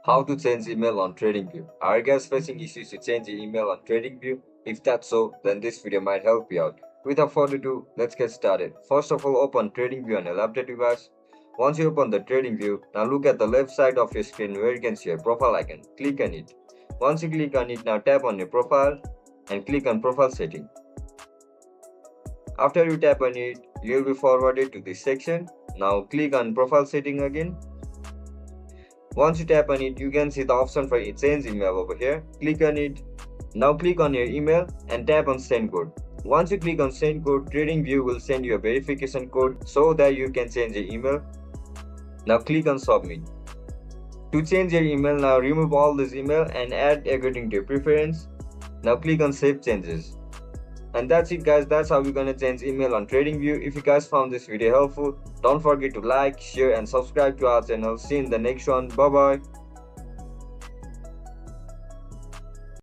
How to change email on TradingView. Are you guys facing issues to change your email on TradingView? If that's so, then this video might help you out. Without further ado, let's get started. First of all, open TradingView on your laptop device. Once you open the TradingView, now look at the left side of your screen where you can see your profile icon. Click on it. Once you click on it, now tap on your profile and click on profile setting. After you tap on it, you will be forwarded to this section. Now click on profile setting again. Once you tap on it, you can see the option for change email over here. Click on it. Now click on your email and tap on send code. Once you click on send code, TradingView will send you a verification code so that you can change your email. Now click on submit. To change your email, now remove all this email and add according to your preference. Now click on save changes. And that's it guys, that's how we're gonna change email on TradingView. If you guys found this video helpful, don't forget to like, share and subscribe to our channel. See you in the next one. Bye bye.